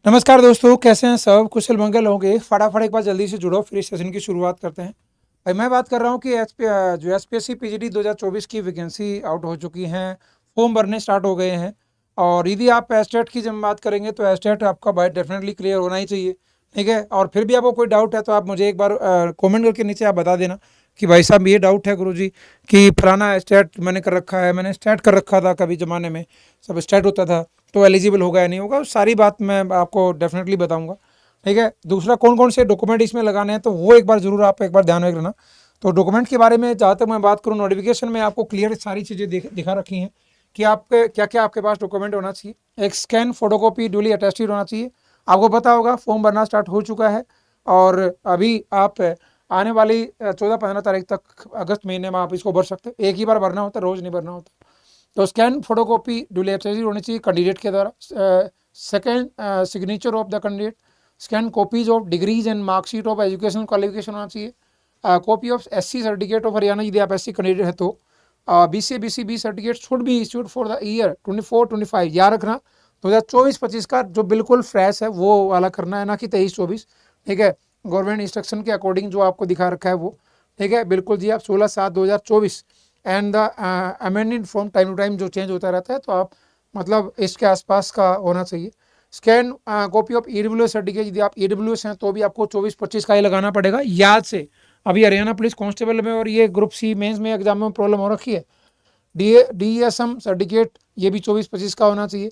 नमस्कार दोस्तों, कैसे हैं सब? कुशल मंगल होंगे। फटाफट एक बार जल्दी से जुड़ो, फिर इस सेशन की शुरुआत करते हैं। भाई मैं बात कर रहा हूँ कि जो एचपीएससी पीजीडी 2024 की वैकेंसी आउट हो चुकी हैं, फॉर्म भरने स्टार्ट हो गए हैं। और यदि आप एस्टेट की जब बात करेंगे तो एस्टेट आपका बाय डेफिनेटली क्लियर होना ही चाहिए, ठीक है। और फिर भी आपको कोई डाउट है तो आप मुझे एक बार कमेंट करके नीचे आप बता देना कि भाई साहब ये डाउट है गुरुजी कि फलाना स्टेट मैंने कर रखा है, मैंने स्टेट कर रखा था, कभी ज़माने में सब स्टेट होता था तो एलिजिबल होगा या नहीं होगा, सारी बात मैं आपको डेफिनेटली बताऊंगा, ठीक है। दूसरा, कौन कौन से डॉक्यूमेंट इसमें लगाने हैं तो वो एक बार जरूर आप एक बार ध्यान में रखना। तो डॉक्यूमेंट के बारे में जहाँ तक मैं बात करूँ, नोटिफिकेशन में आपको क्लियर सारी चीज़ें दिखा रखी हैं कि आपके क्या क्या आपके पास डॉक्यूमेंट होना चाहिए। एक स्कैन फोटोकॉपी ड्यूली अटेस्टेड होना चाहिए। आपको पता होगा फॉर्म भरना स्टार्ट हो चुका है और अभी आप आने वाली 14-15 तारीख तक अगस्त महीने में आप इसको भर सकते हैं। एक ही बार भरना होता है, रोज़ नहीं भरना होता। तो स्कैन फोटोकॉपी ड्यूली अटेस्टेड होनी चाहिए कैंडिडेट के द्वारा। Second, signature of the candidate. Scan copies of degrees and marksheet of education qualification होना चाहिए। Copy of SC certificate of Haryana, यदि आप एससी कैंडिडेट है तो। BCB certificate should be issued for the year 24-25। याद रखना 2024-25 का जो बिल्कुल फ्रेश है वो वाला करना है, ना कि 23-24, ठीक है। गवर्नमेंट इंस्ट्रक्शन के अकॉर्डिंग जो आपको दिखा रखा है वो, ठीक है, बिल्कुल जी। आप 16/7/2024 and the amended form time to time जो चेंज होता रहता है, तो आप मतलब इसके आसपास का होना चाहिए। Scan copy of EWS certificate, यदि आप ईडब्ल्यूएस हैं तो भी आपको 24-25 का ही लगाना पड़ेगा, याद से। अभी हरियाणा पुलिस कांस्टेबल में और ये ग्रुप सी मेंस में एग्जाम में प्रॉब्लम हो रखी है। डीएसएम सर्टिफिकेट ये भी 24-25 का होना चाहिए।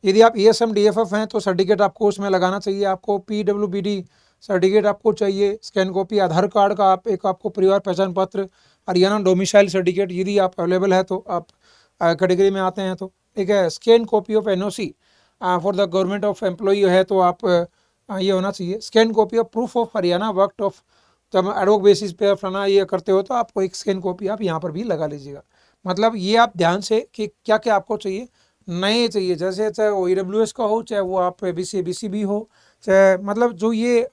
यदि आप ईएसएम डीएफएफ हैं तो सर्टिफिकेट आपको उसमें लगाना चाहिए। आपको पीडब्ल्यूबीडी सर्टिफिकेट आपको चाहिए। स्कैन कॉपी आधार कार्ड का, आप एक आपको परिवार पहचान पत्र, हरियाणा डोमिसाइल सर्टिफिकेट यदि आप अवेलेबल है तो, आप कैटेगरी में आते हैं तो, ठीक है। Scan copy of NOC for the government of employee है तो आप ये होना चाहिए। Scan copy of proof of Haryana work of, जब एडवोक बेसिस पे फलाना ये करते हो तो आपको एक स्कैन कॉपी आप यहाँ पर भी लगा लीजिएगा। मतलब ये आप ध्यान से कि क्या क्या आपको चाहिए, नए चाहिए, जैसे चाहे वो ईडब्ल्यूएस का हो, चाहे वो आप बीसीबी हो, चाहे मतलब जो ये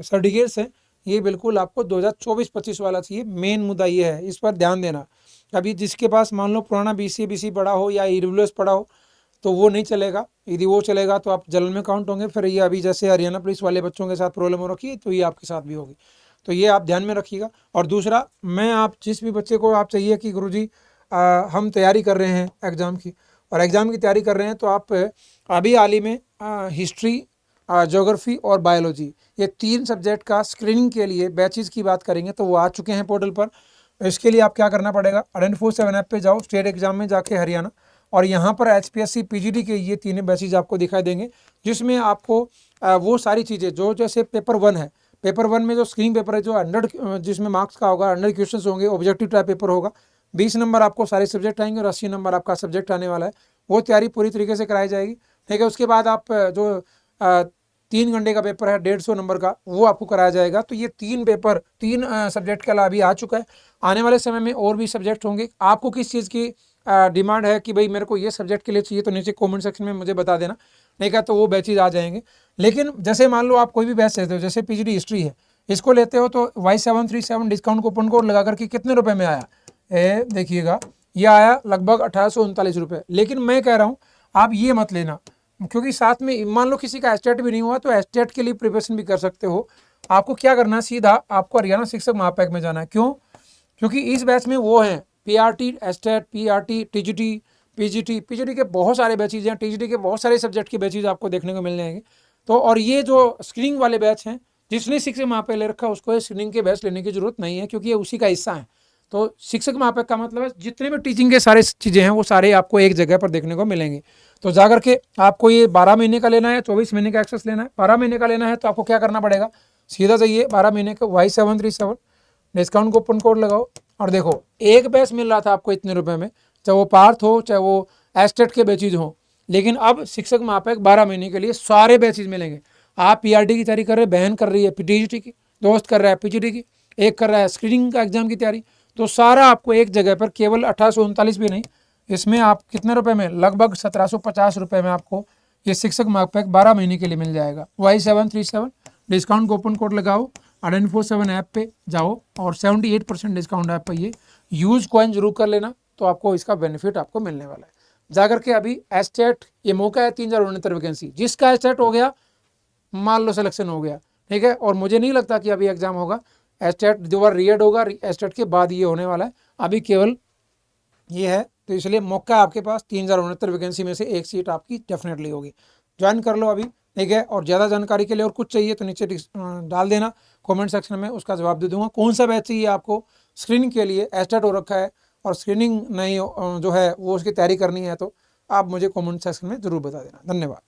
सर्टिफिकेट्स हैं ये बिल्कुल आपको 2024-25 वाला चाहिए। मेन मुद्दा ये है, इस पर ध्यान देना। अभी जिसके पास मान लो पुराना बीसीबी पड़ा हो या ईडब्ल्यूएस पड़ा हो तो वो नहीं चलेगा। यदि वो चलेगा तो आप जलन में काउंट होंगे। फिर ये अभी जैसे हरियाणा पुलिस वाले बच्चों के साथ प्रॉब्लम हो रखी है तो ये आपके साथ भी होगी। तो ये आप ध्यान में रखिएगा। और दूसरा, मैं आप जिस भी बच्चे को आप चाहिए कि गुरुजी हम तैयारी कर रहे हैं एग्ज़ाम की, और एग्ज़ाम की तैयारी कर रहे हैं तो आप अभी हाल ही में हिस्ट्री, ज्योग्राफी और बायोलॉजी, ये 3 सब्जेक्ट का स्क्रीनिंग के लिए बैचेज की बात करेंगे तो वो आ चुके हैं पोर्टल पर। इसके लिए आप क्या करना पड़ेगा, ADN47 ऐप पे जाओ, स्टेट एग्जाम में जाके हरियाणा, और यहाँ पर एचपीएससी पीजीडी के ये 3 बैचेज आपको दिखाई देंगे, जिसमें आपको वो सारी चीज़ें जो, जैसे पेपर 1 है, पेपर 1 में जो स्क्रीनिंग पेपर है जो 100 जिसमें मार्क्स का होगा, 100 क्वेश्चन होंगे, ऑब्जेक्टिव टाइप पेपर होगा। 20 नंबर आपको सारे सब्जेक्ट आएंगे और 80 नंबर आपका सब्जेक्ट आने वाला है। वो तैयारी पूरी तरीके से कराई जाएगी, ठीक है। उसके बाद आप जो 3 घंटे का पेपर है 150 नंबर का, वो आपको कराया जाएगा। तो ये 3 पेपर 3 सब्जेक्ट के अलावा अभी आ चुका है। आने वाले समय में और भी सब्जेक्ट होंगे। आपको किस चीज़ की डिमांड है कि भाई मेरे को ये सब्जेक्ट के लिए चाहिए, तो नीचे कमेंट सेक्शन में मुझे बता देना, नहीं क्या तो वो बैचेज आ जाएंगे। लेकिन जैसे मान लो आप कोई भी बैच लेते हो, जैसे पीजीडी हिस्ट्री है, इसको लेते हो तो Y737 डिस्काउंट कूपन कोड लगा करके कितने रुपए में आया, देखिएगा, ये आया लगभग 1839 रुपये। लेकिन मैं कह रहा हूँ आप ये मत लेना, क्योंकि साथ में मान लो किसी का एस्टेट भी नहीं हुआ तो एस्टेट के लिए प्रिपरेशन भी कर सकते हो। आपको क्या करना है, सीधा आपको हरियाणा शिक्षक महापैक में जाना है। क्यों? क्योंकि इस बैच में वो हैं PRT estate, PRT, TGT, PGT के बहुत सारे बैचेज हैं, टीजीटी के बहुत सारे सब्जेक्ट के बैचेज आपको देखने को मिल जाएंगे। तो और ये जो स्क्रीनिंग वाले बैच हैं, जिसने शिक्षक महापैक ले रखा है उसको स्क्रीनिंग के बैच लेने की जरूरत नहीं है, क्योंकि ये उसी का हिस्सा है। तो शिक्षक महापैक का मतलब है जितने भी टीचिंग के सारे चीज़ें हैं वो सारे आपको एक जगह पर देखने को मिलेंगे। तो जा करके आपको ये 12 महीने का लेना है, 24 महीने का एक्सेस लेना है। 12 महीने का लेना है तो आपको क्या करना पड़ेगा, सीधा जाइए 12 महीने का Y737 डिस्काउंट कूपन कोड लगाओ, और देखो एक बैच मिल रहा था आपको इतने रुपए में, चाहे वो पार्थ हो चाहे वो एस्टेट के बैचेज हो। लेकिन अब शिक्षक महापैक 12 महीने के लिए सारे बैचेज मिलेंगे। आप पीआरटी की तैयारी कर रहे हैं, बहन कर रही है टीजीटी की, दोस्त कर रहा है पीजीटी की, एक कर रहा है स्क्रीनिंग का एग्जाम की तैयारी, तो सारा आपको एक जगह पर केवल 1839 भी नहीं, इसमें आप कितने रुपए में, लगभग 1750 रुपये में आपको ये शिक्षक महापैक 12 महीने के लिए मिल जाएगा। Y737 डिस्काउंट कूपन कोड लगाओ, ADN47 ऐप पे जाओ और 78% डिस्काउंट ऐप पर ये यूज कॉइन जरूर कर लेना, तो आपको इसका बेनिफिट आपको मिलने वाला है। जाकर के अभी एस्टेट ये मौका है 3069 वैकेंसी, जिसका एस्टेट हो गया मान लो सिलेक्शन हो गया, ठीक है। और मुझे नहीं लगता कि अभी एग्जाम होगा, एस्टेट दोबारा रीएड होगा, एस्टेट के बाद ये होने वाला है, अभी केवल ये है। तो इसलिए मौका है आपके पास, 3069 वैकेंसी में से एक सीट आपकी डेफिनेटली होगी, ज्वाइन कर लो अभी, ठीक है। और ज़्यादा जानकारी के लिए और कुछ चाहिए तो नीचे डाल देना कमेंट सेक्शन में, उसका जवाब दे दूंगा। कौन सा बैच चाहिए आपको स्क्रीनिंग के लिए, एस्टेट हो रखा है और स्क्रीनिंग नहीं जो है वो उसकी तैयारी करनी है, तो आप मुझे कमेंट सेक्शन में ज़रूर बता देना। धन्यवाद।